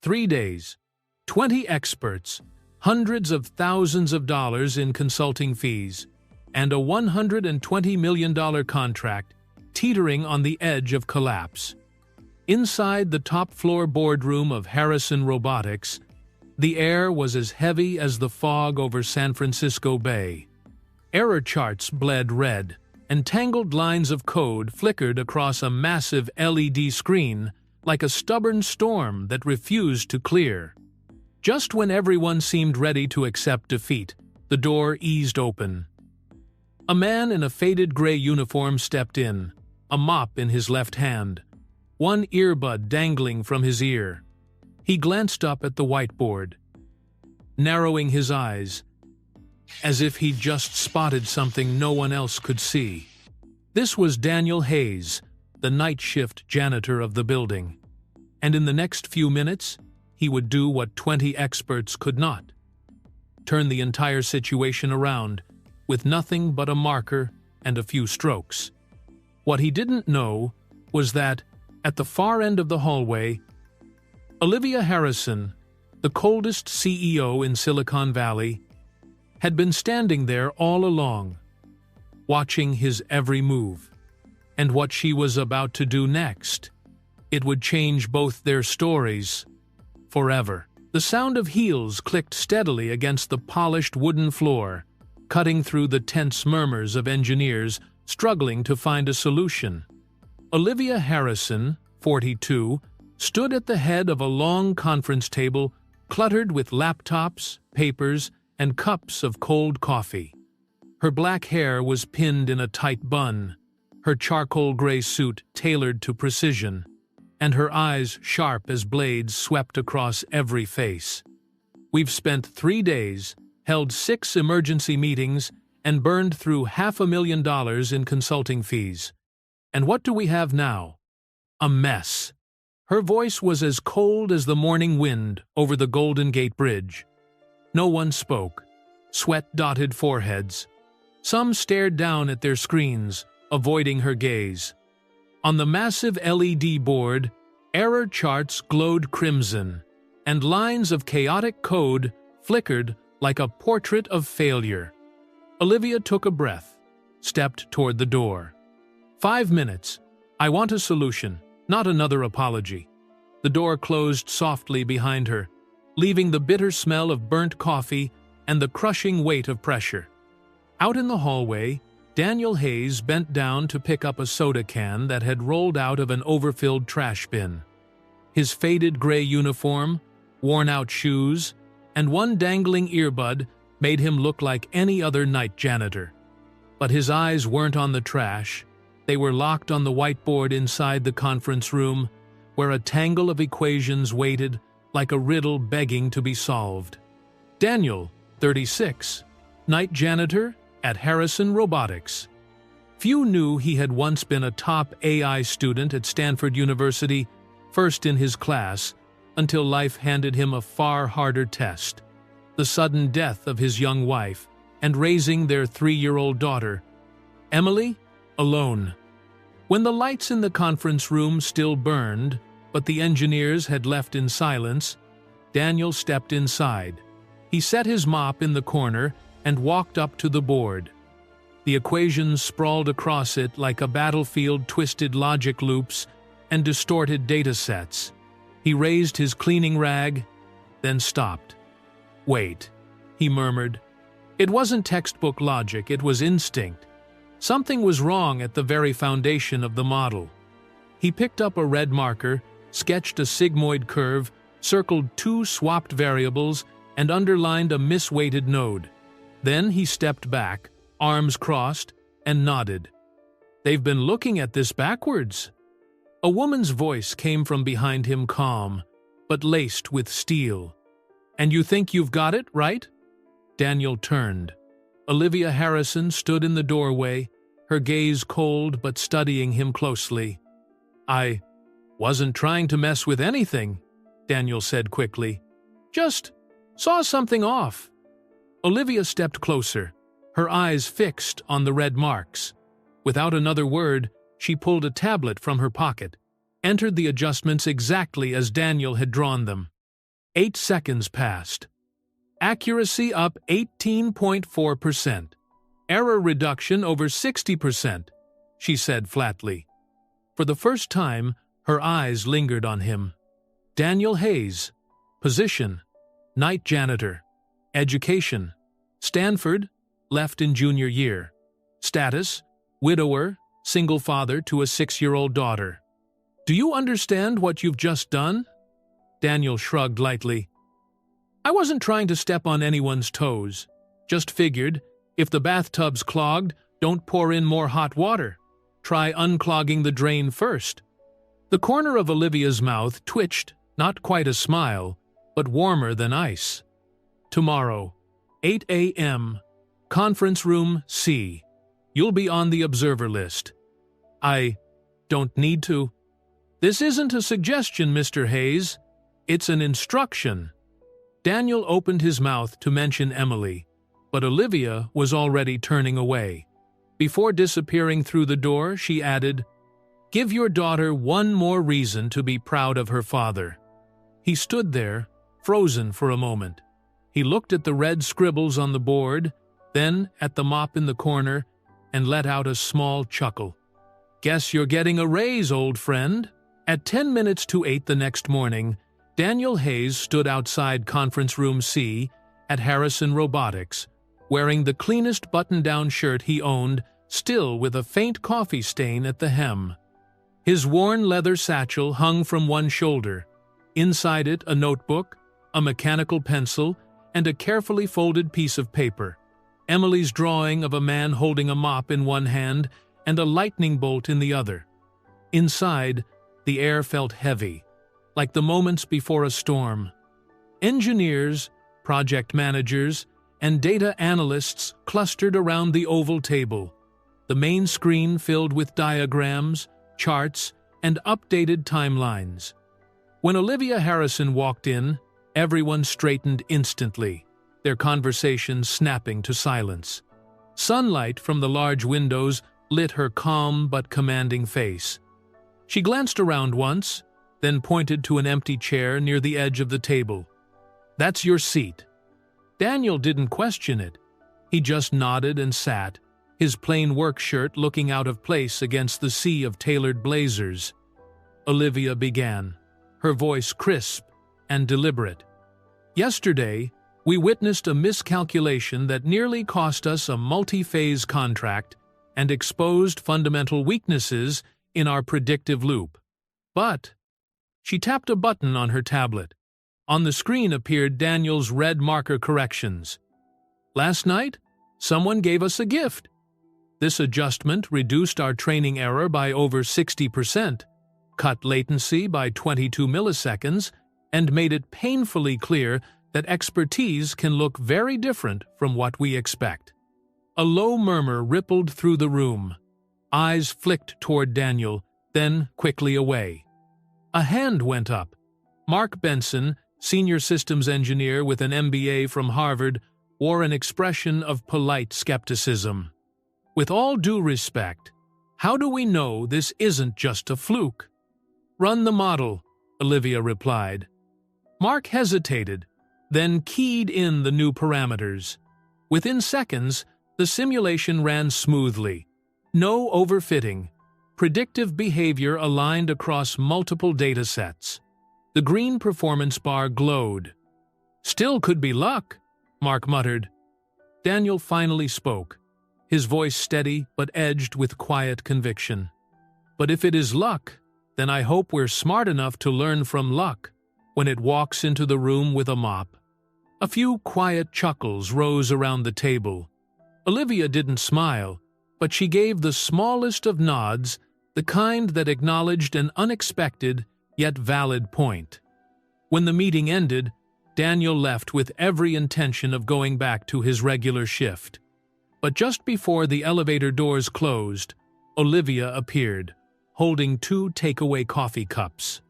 3 days, 20 experts, hundreds of thousands of dollars in consulting fees, and a $120 million contract teetering on the edge of collapse. Inside the top-floor boardroom of Harrison Robotics, the air was as heavy as the fog over San Francisco Bay. Error charts bled red, and tangled lines of code flickered across a massive LED screen like a stubborn storm that refused to clear. Just when everyone seemed ready to accept defeat, the door eased open. A man in a faded gray uniform stepped in, a mop in his left hand, one earbud dangling from his ear. He glanced up at the whiteboard, narrowing his eyes, as if he'd just spotted something no one else could see. This was Daniel Hayes, the night shift janitor of the building, and in the next few minutes, he would do what 20 experts could not: turn the entire situation around with nothing but a marker and a few strokes. What he didn't know was that, at the far end of the hallway, Olivia Harrison, the coldest CEO in Silicon Valley, had been standing there all along, watching his every move. And what she was about to do next, it would change both their stories forever. The sound of heels clicked steadily against the polished wooden floor, cutting through the tense murmurs of engineers struggling to find a solution. Olivia Harrison, 42, stood at the head of a long conference table cluttered with laptops, papers, and cups of cold coffee. Her black hair was pinned in a tight bun, her charcoal gray suit tailored to precision, and her eyes sharp as blades swept across every face. "We've spent 3 days, held 6 emergency meetings, and burned through $500,000 in consulting fees. And what do we have now? A mess." Her voice was as cold as the morning wind over the Golden Gate Bridge. No one spoke. Sweat-dotted foreheads. Some stared down at their screens, avoiding her gaze. On the massive LED board, error charts glowed crimson, and lines of chaotic code flickered like a portrait of failure. Olivia took a breath, stepped toward the door. 5 minutes. I want a solution, not another apology. The door closed softly behind her, leaving the bitter smell of burnt coffee and the crushing weight of pressure. Out in the hallway, Daniel Hayes bent down to pick up a soda can that had rolled out of an overfilled trash bin. His faded gray uniform, worn-out shoes, and one dangling earbud made him look like any other night janitor. But his eyes weren't on the trash. They were locked on the whiteboard inside the conference room, where a tangle of equations waited like a riddle begging to be solved. Daniel, 36, night janitor at Harrison Robotics. Few knew he had once been a top AI student at Stanford University, first in his class, until life handed him a far harder test: the sudden death of his young wife and raising their 3-year-old daughter, Emily, alone. When the lights in the conference room still burned, but the engineers had left in silence, Daniel stepped inside. He set his mop in the corner and walked up to the board. The equations sprawled across it like a battlefield, twisted logic loops and distorted data sets. He raised his cleaning rag, then stopped. "Wait," he murmured. It wasn't textbook logic, it was instinct. Something was wrong at the very foundation of the model. He picked up a red marker, sketched a sigmoid curve, circled 2 swapped variables, and underlined a misweighted node. Then he stepped back, arms crossed, and nodded. "They've been looking at this backwards." A woman's voice came from behind him, calm, but laced with steel. "And you think you've got it, right?" Daniel turned. Olivia Harrison stood in the doorway, her gaze cold but studying him closely. "I wasn't trying to mess with anything," Daniel said quickly. "Just saw something off." Olivia stepped closer, her eyes fixed on the red marks. Without another word, she pulled a tablet from her pocket, entered the adjustments exactly as Daniel had drawn them. 8 seconds passed. Accuracy up 18.4%. Error reduction over 60%, she said flatly. For the first time, her eyes lingered on him. Daniel Hayes. Position: night janitor. Education: Stanford, left in junior year. Status: widower, single father to a 6-year-old daughter. Do you understand what you've just done? Daniel shrugged lightly. I wasn't trying to step on anyone's toes. Just figured, if the bathtub's clogged, don't pour in more hot water. Try unclogging the drain first. The corner of Olivia's mouth twitched, not quite a smile, but warmer than ice. Tomorrow, 8 a.m., Conference Room C. You'll be on the observer list. I don't need to. This isn't a suggestion, Mr. Hayes. It's an instruction. Daniel opened his mouth to mention Emily, but Olivia was already turning away. Before disappearing through the door, she added, Give your daughter one more reason to be proud of her father. He stood there, frozen for a moment. He looked at the red scribbles on the board, then at the mop in the corner, and let out a small chuckle. Guess you're getting a raise, old friend. At 10 minutes to 8 the next morning, Daniel Hayes stood outside Conference Room C at Harrison Robotics, wearing the cleanest button-down shirt he owned, still with a faint coffee stain at the hem. His worn leather satchel hung from one shoulder. Inside it, a notebook, a mechanical pencil, and a carefully folded piece of paper. Emily's drawing of a man holding a mop in one hand and a lightning bolt in the other. Inside, the air felt heavy, like the moments before a storm. Engineers, project managers, and data analysts clustered around the oval table, the main screen filled with diagrams, charts, and updated timelines. When Olivia Harrison walked in, everyone straightened instantly, their conversations snapping to silence. Sunlight from the large windows lit her calm but commanding face. She glanced around once, then pointed to an empty chair near the edge of the table. That's your seat. Daniel didn't question it. He just nodded and sat, his plain work shirt looking out of place against the sea of tailored blazers. Olivia began, her voice crisp and deliberate. Yesterday, we witnessed a miscalculation that nearly cost us a multi-phase contract and exposed fundamental weaknesses in our predictive loop. But she tapped a button on her tablet. On the screen appeared Daniel's red marker corrections. Last night, someone gave us a gift. This adjustment reduced our training error by over 60%, cut latency by 22 milliseconds, and made it painfully clear that expertise can look very different from what we expect. A low murmur rippled through the room. Eyes flicked toward Daniel, then quickly away. A hand went up. Mark Benson, senior systems engineer with an MBA from Harvard, wore an expression of polite skepticism. With all due respect, how do we know this isn't just a fluke? Run the model, Olivia replied. Mark hesitated, then keyed in the new parameters. Within seconds, the simulation ran smoothly. No overfitting. Predictive behavior aligned across multiple datasets. The green performance bar glowed. Still could be luck, Mark muttered. Daniel finally spoke, his voice steady but edged with quiet conviction. But if it is luck, then I hope we're smart enough to learn from luck when it walks into the room with a mop. A few quiet chuckles rose around the table. Olivia didn't smile, but she gave the smallest of nods, the kind that acknowledged an unexpected yet valid point. When the meeting ended, Daniel left with every intention of going back to his regular shift. But just before the elevator doors closed, Olivia appeared, holding 2 takeaway coffee cups.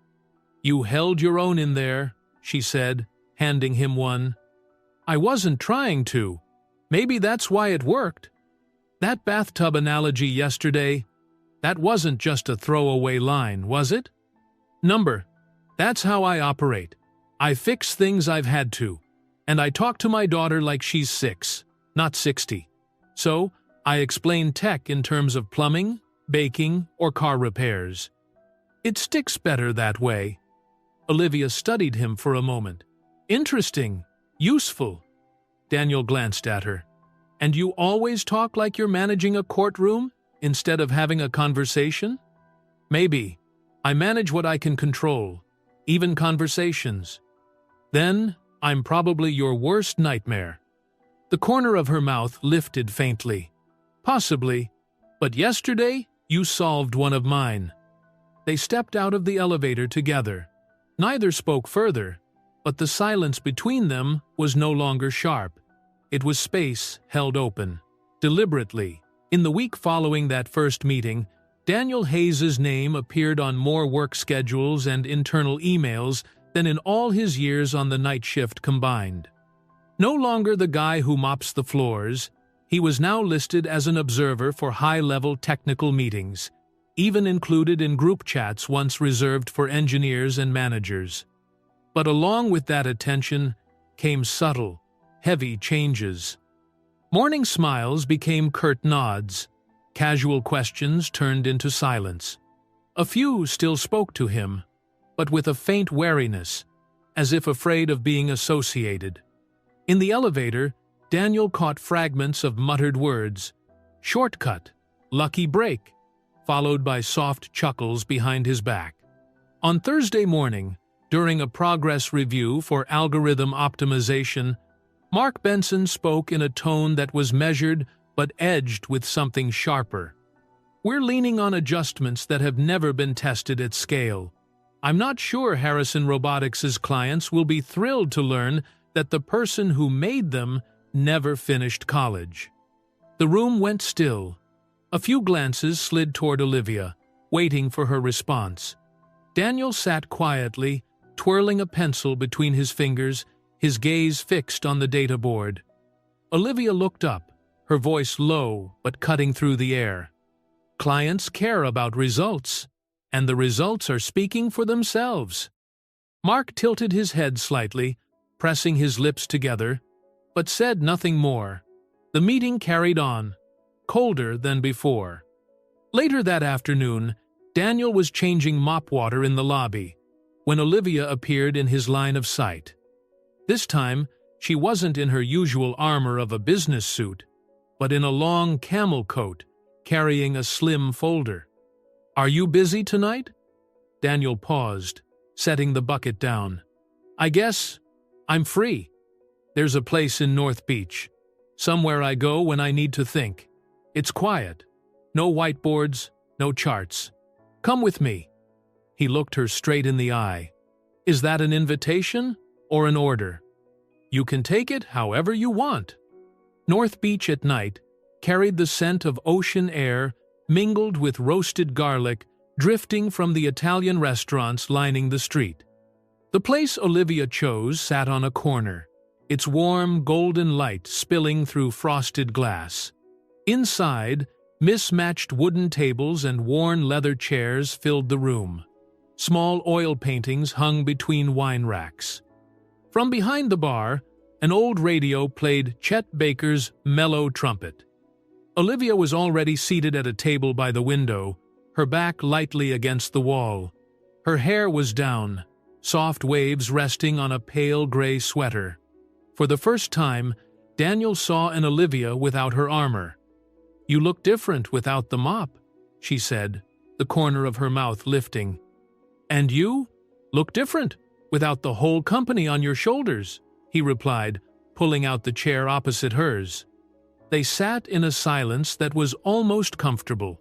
You held your own in there, she said, handing him one. I wasn't trying to. Maybe that's why it worked. That bathtub analogy yesterday, that wasn't just a throwaway line, was it? Number, that's how I operate. I fix things I've had to, and I talk to my daughter like she's 6, not 60. So, I explain tech in terms of plumbing, baking, or car repairs. It sticks better that way. Olivia studied him for a moment. Interesting. Useful. Daniel glanced at her. And you always talk like you're managing a courtroom instead of having a conversation? Maybe. I manage what I can control, even conversations. Then, I'm probably your worst nightmare. The corner of her mouth lifted faintly. Possibly, but yesterday you solved one of mine. They stepped out of the elevator together. Neither spoke further, but the silence between them was no longer sharp. It was space held open. Deliberately, in the week following that first meeting, Daniel Hayes's name appeared on more work schedules and internal emails than in all his years on the night shift combined. No longer the guy who mops the floors, he was now listed as an observer for high-level technical meetings, even included in group chats once reserved for engineers and managers. But along with that attention came subtle, heavy changes. Morning smiles became curt nods. Casual questions turned into silence. A few still spoke to him, but with a faint wariness, as if afraid of being associated. In the elevator, Daniel caught fragments of muttered words, "Shortcut," "Lucky break," followed by soft chuckles behind his back. On Thursday morning, during a progress review for algorithm optimization, Mark Benson spoke in a tone that was measured but edged with something sharper. "We're leaning on adjustments that have never been tested at scale. I'm not sure Harrison Robotics' clients will be thrilled to learn that the person who made them never finished college." The room went still. A few glances slid toward Olivia, waiting for her response. Daniel sat quietly, twirling a pencil between his fingers, his gaze fixed on the data board. Olivia looked up, her voice low but cutting through the air. "Clients care about results, and the results are speaking for themselves." Mark tilted his head slightly, pressing his lips together, but said nothing more. The meeting carried on, colder than before. Later that afternoon, Daniel was changing mop water in the lobby, when Olivia appeared in his line of sight. This time, she wasn't in her usual armor of a business suit, but in a long camel coat, carrying a slim folder. "Are you busy tonight?" Daniel paused, setting the bucket down. "I guess I'm free. There's a place in North Beach, somewhere I go when I need to think. It's quiet. No whiteboards, no charts. Come with me." He looked her straight in the eye. "Is that an invitation or an order? You can take it however you want." North Beach at night carried the scent of ocean air mingled with roasted garlic drifting from the Italian restaurants lining the street. The place Olivia chose sat on a corner, its warm golden light spilling through frosted glass. Inside, mismatched wooden tables and worn leather chairs filled the room. Small oil paintings hung between wine racks. From behind the bar, an old radio played Chet Baker's Mellow Trumpet. Olivia was already seated at a table by the window, her back lightly against the wall. Her hair was down, soft waves resting on a pale gray sweater. For the first time, Daniel saw an Olivia without her armor. "You look different without the mop," she said, the corner of her mouth lifting. "And you look different without the whole company on your shoulders," he replied, pulling out the chair opposite hers. They sat in a silence that was almost comfortable,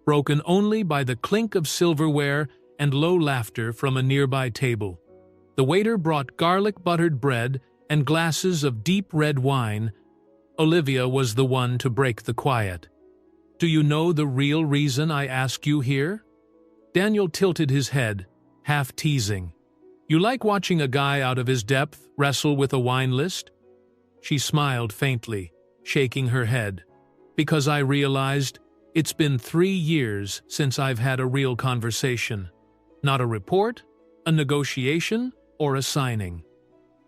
broken only by the clink of silverware and low laughter from a nearby table. The waiter brought garlic-buttered bread and glasses of deep red wine. Olivia was the one to break the quiet. "Do you know the real reason I ask you here?" Daniel tilted his head, half teasing. "You like watching a guy out of his depth wrestle with a wine list?" She smiled faintly, shaking her head. "Because I realized it's been 3 years since I've had a real conversation. Not a report, a negotiation, or a signing.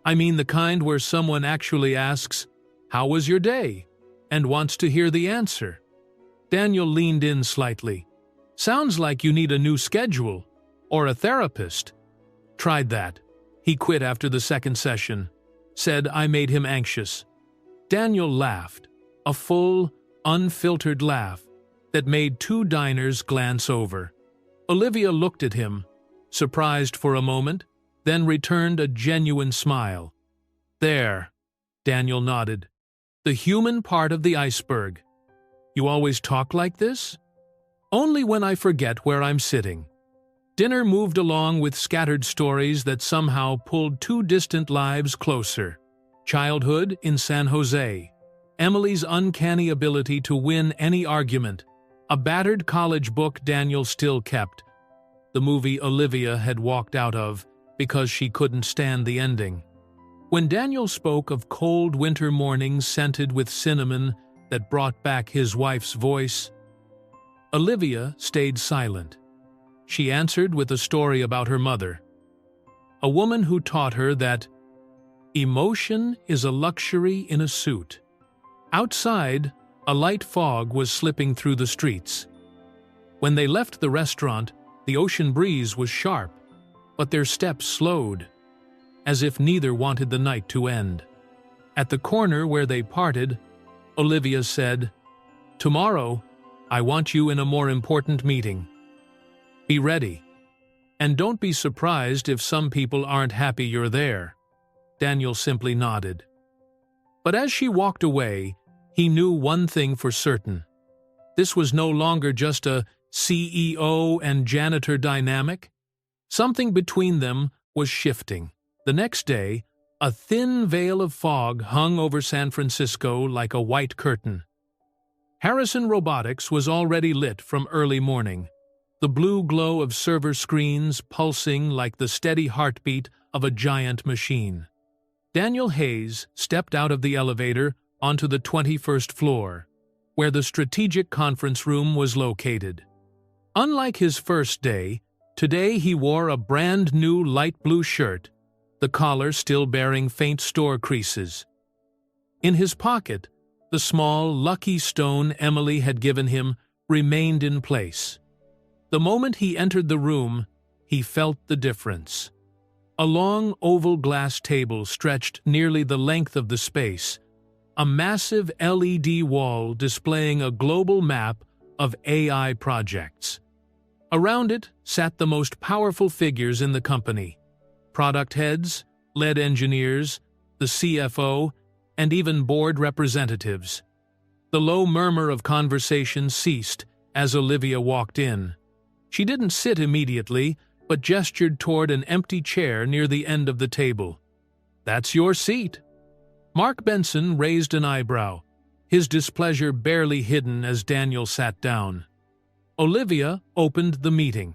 I mean the kind where someone actually asks, "How was your day?" and wants to hear the answer. Daniel leaned in slightly. Sounds like you need a new schedule, or a therapist. Tried that. He quit after the second session. Said I made him anxious. Daniel laughed, a full, unfiltered laugh that made two diners glance over. Olivia looked at him, surprised for a moment, then returned a genuine smile. There, Daniel nodded. The human part of the iceberg. You always talk like this? Only when I forget where I'm sitting. Dinner moved along with scattered stories that somehow pulled two distant lives closer. Childhood in San Jose. Emily's uncanny ability to win any argument. A battered college book Daniel still kept. The movie Olivia had walked out of because she couldn't stand the ending. When Daniel spoke of cold winter mornings scented with cinnamon that brought back his wife's voice, Olivia stayed silent. She answered with a story about her mother. A woman who taught her that emotion is a luxury in a suit. Outside, a light fog was slipping through the streets. When they left the restaurant, the ocean breeze was sharp, but their steps slowed, as if neither wanted the night to end. At the corner where they parted, Olivia said, "Tomorrow, I want you in a more important meeting. Be ready. And don't be surprised if some people aren't happy you're there." Daniel simply nodded. But as she walked away, he knew one thing for certain. This was no longer just a CEO and janitor dynamic. Something between them was shifting. The next day, a thin veil of fog hung over San Francisco like a white curtain. Harrison Robotics was already lit from early morning, the blue glow of server screens pulsing like the steady heartbeat of a giant machine. Daniel Hayes stepped out of the elevator onto the 21st floor, where the strategic conference room was located. Unlike his first day, today he wore a brand new light blue shirt, the collar still bearing faint store creases. In his pocket, the small, lucky stone Emily had given him remained in place. The moment he entered the room, he felt the difference. A long oval glass table stretched nearly the length of the space, a massive LED wall displaying a global map of AI projects. Around it sat the most powerful figures in the company: product heads, lead engineers, the CFO, and even board representatives. The low murmur of conversation ceased as Olivia walked in. She didn't sit immediately, but gestured toward an empty chair near the end of the table. "That's your seat." Mark Benson raised an eyebrow, his displeasure barely hidden as Daniel sat down. Olivia opened the meeting.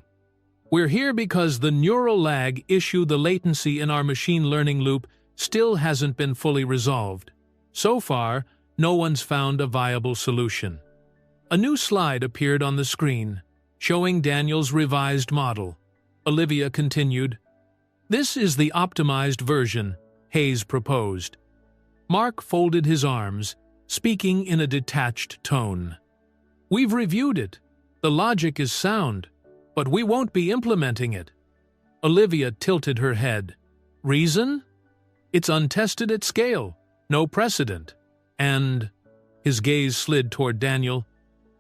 "We're here because the neural lag issue, the latency in our machine learning loop, still hasn't been fully resolved. So far, no one's found a viable solution." A new slide appeared on the screen, showing Daniel's revised model. Olivia continued, "This is the optimized version," Hayes proposed. Mark folded his arms, speaking in a detached tone. "We've reviewed it. The logic is sound, but we won't be implementing it." Olivia tilted her head. "Reason? It's untested at scale, no precedent. And," his gaze slid toward Daniel,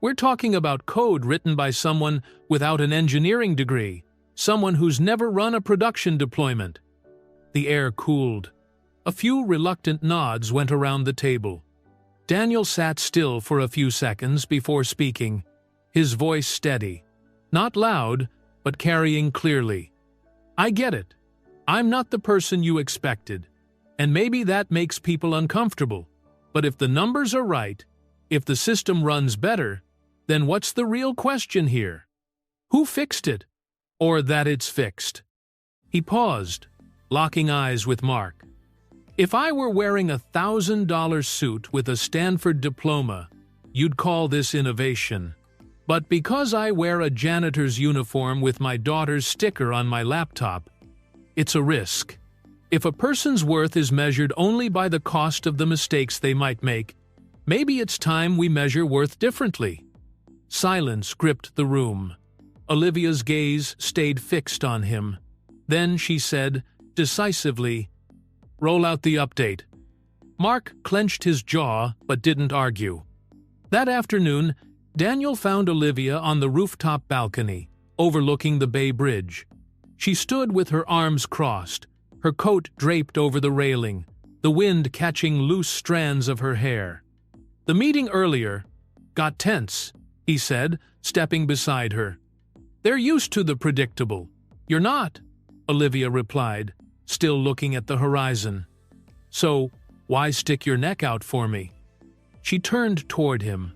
"we're talking about code written by someone without an engineering degree, someone who's never run a production deployment." The air cooled. A few reluctant nods went around the table. Daniel sat still for a few seconds before speaking, his voice steady. Not loud, but carrying clearly. "I get it. I'm not the person you expected. And maybe that makes people uncomfortable. But if the numbers are right, if the system runs better, then what's the real question here? Who fixed it? Or that it's fixed?" He paused, locking eyes with Mark. "If I were wearing a $1,000 suit with a Stanford diploma, you'd call this innovation. But because I wear a janitor's uniform with my daughter's sticker on my laptop, it's a risk. If a person's worth is measured only by the cost of the mistakes they might make, maybe it's time we measure worth differently. Silence gripped the room. Olivia's gaze stayed fixed on him. Then she said, decisively, "Roll out the update." Mark clenched his jaw but didn't argue. That afternoon, Daniel found Olivia on the rooftop balcony, overlooking the Bay Bridge. She stood with her arms crossed, her coat draped over the railing, the wind catching loose strands of her hair. "The meeting earlier got tense," he said, stepping beside her. "They're used to the predictable." "You're not," Olivia replied, still looking at the horizon. "So, why stick your neck out for me?" She turned toward him,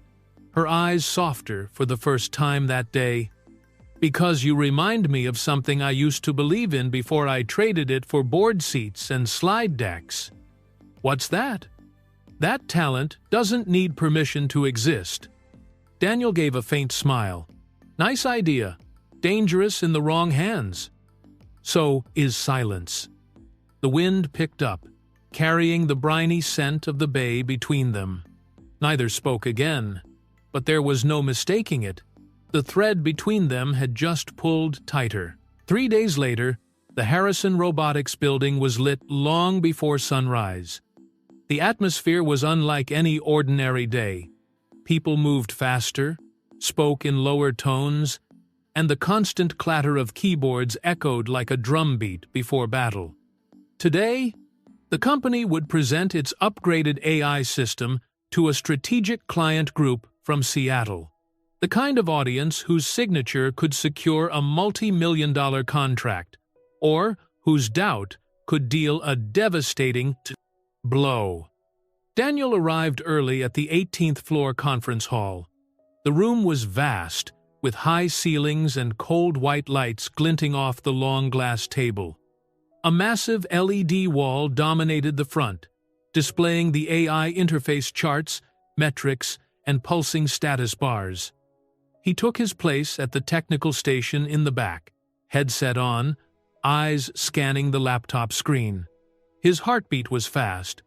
her eyes softer for the first time that day. "Because you remind me of something I used to believe in before I traded it for board seats and slide decks." "What's that?" "That talent doesn't need permission to exist." Daniel gave a faint smile. "Nice idea. Dangerous in the wrong hands." "So is silence." The wind picked up, carrying the briny scent of the bay between them. Neither spoke again, but there was no mistaking it. The thread between them had just pulled tighter. 3 days later, the Harrison Robotics building was lit long before sunrise. The atmosphere was unlike any ordinary day. People moved faster, spoke in lower tones, and the constant clatter of keyboards echoed like a drumbeat before battle. Today, the company would present its upgraded AI system to a strategic client group from Seattle, the kind of audience whose signature could secure a multi-million-dollar contract, or whose doubt could deal a devastating blow. Daniel arrived early at the 18th floor conference hall. The room was vast, with high ceilings and cold white lights glinting off the long glass table. A massive LED wall dominated the front, displaying the AI interface charts, metrics, and pulsing status bars. He took his place at the technical station in the back, headset on, eyes scanning the laptop screen. His heartbeat was fast,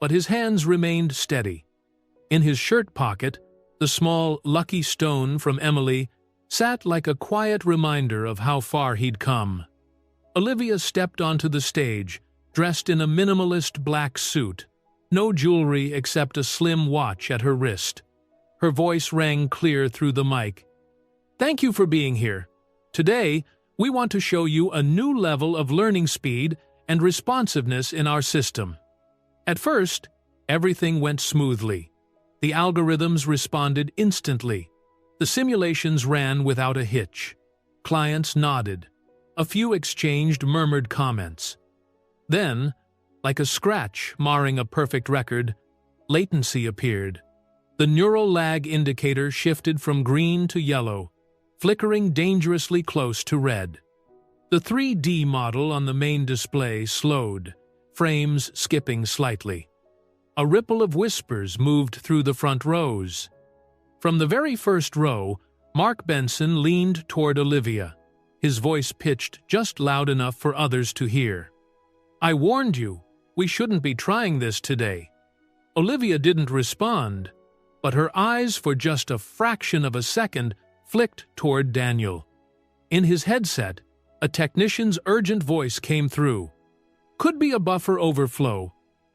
but his hands remained steady. In his shirt pocket, the small lucky stone from Emily sat like a quiet reminder of how far he'd come. Olivia stepped onto the stage, dressed in a minimalist black suit, no jewelry except a slim watch at her wrist. Her voice rang clear through the mic. "Thank you for being here. Today, we want to show you a new level of learning speed and responsiveness in our system." At first, everything went smoothly. The algorithms responded instantly. The simulations ran without a hitch. Clients nodded. A few exchanged murmured comments. Then, like a scratch marring a perfect record, latency appeared. The neural lag indicator shifted from green to yellow, flickering dangerously close to red. The 3D model on the main display slowed, frames skipping slightly. A ripple of whispers moved through the front rows. From the very first row, Mark Benson leaned toward Olivia, his voice pitched just loud enough for others to hear. "I warned you, we shouldn't be trying this today." Olivia didn't respond, but her eyes for just a fraction of a second flicked toward Daniel. In his headset, a technician's urgent voice came through. "Could be a buffer overflow.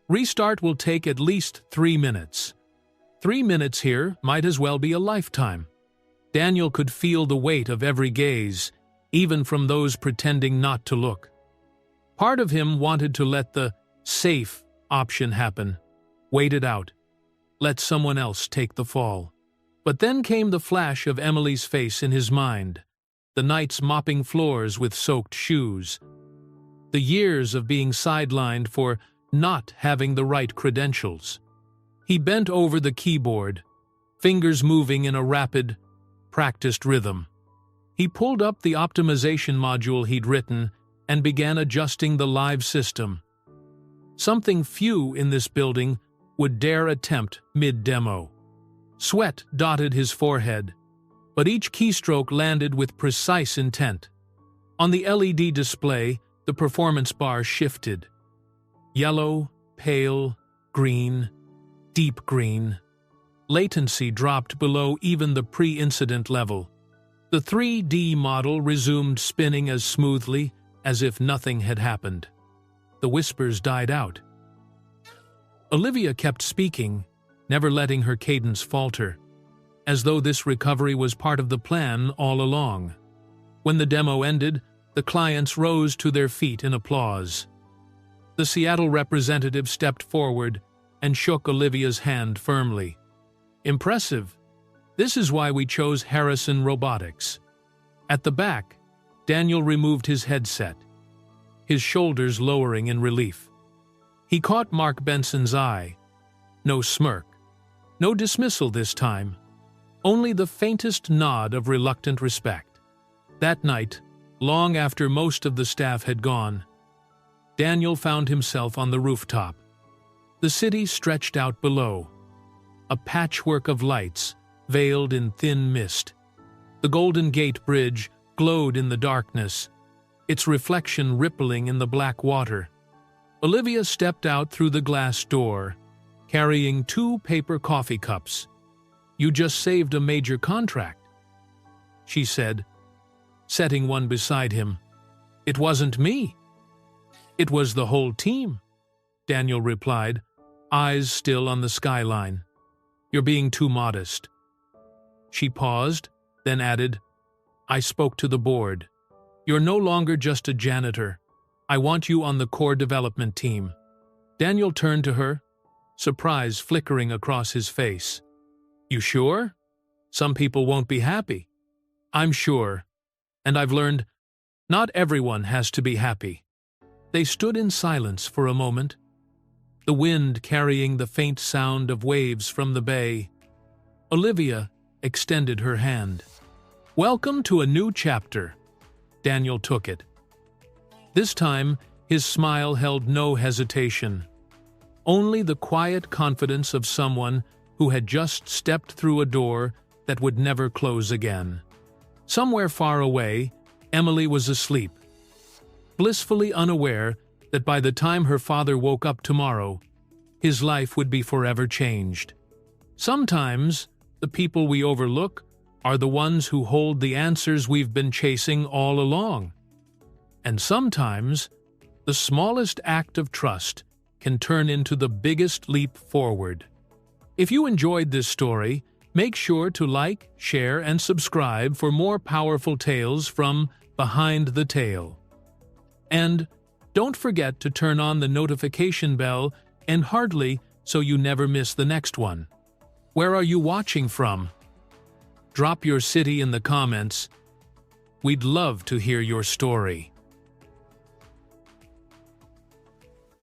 Restart will take at least 3 minutes." 3 minutes here might as well be a lifetime. Daniel could feel the weight of every gaze, even from those pretending not to look. Part of him wanted to let the safe option happen, wait it out, let someone else take the fall. But then came the flash of Emily's face in his mind, the nights mopping floors with soaked shoes, the years of being sidelined for not having the right credentials. He bent over the keyboard, fingers moving in a rapid, practiced rhythm. He pulled up the optimization module he'd written and began adjusting the live system. Something few in this building would dare attempt mid-demo. Sweat dotted his forehead, but each keystroke landed with precise intent. On the LED display, the performance bar shifted. Yellow, pale, green, deep green. Latency dropped below even the pre-incident level. The 3D model resumed spinning as smoothly as if nothing had happened. The whispers died out. Olivia kept speaking, never letting her cadence falter, as though this recovery was part of the plan all along. When the demo ended, the clients rose to their feet in applause. The Seattle representative stepped forward and shook Olivia's hand firmly. "Impressive. This is why we chose Harrison Robotics." At the back, Daniel removed his headset, his shoulders lowering in relief. He caught Mark Benson's eye. No smirk, no dismissal this time, only the faintest nod of reluctant respect. That night, long after most of the staff had gone, Daniel found himself on the rooftop. The city stretched out below, a patchwork of lights veiled in thin mist. The Golden Gate Bridge glowed in the darkness, its reflection rippling in the black water. Olivia stepped out through the glass door, carrying 2 paper coffee cups. "You just saved a major contract," she said, setting one beside him. "It wasn't me. It was the whole team," Daniel replied, eyes still on the skyline. "You're being too modest." She paused, then added, "I spoke to the board. You're no longer just a janitor. I want you on the core development team." Daniel turned to her, surprise flickering across his face. "You sure? Some people won't be happy." "I'm sure. And I've learned not everyone has to be happy." They stood in silence for a moment, the wind carrying the faint sound of waves from the bay. Olivia extended her hand. "Welcome to a new chapter." Daniel took it. This time, his smile held no hesitation, only the quiet confidence of someone who had just stepped through a door that would never close again. Somewhere far away, Emily was asleep, blissfully unaware that by the time her father woke up tomorrow, his life would be forever changed. Sometimes, the people we overlook are the ones who hold the answers we've been chasing all along. And sometimes, the smallest act of trust can turn into the biggest leap forward. If you enjoyed this story, make sure to like, share, and subscribe for more powerful tales from Behind the Tale. And don't forget to turn on the notification bell and heartly so you never miss the next one. Where are you watching from? Drop your city in the comments. We'd love to hear your story.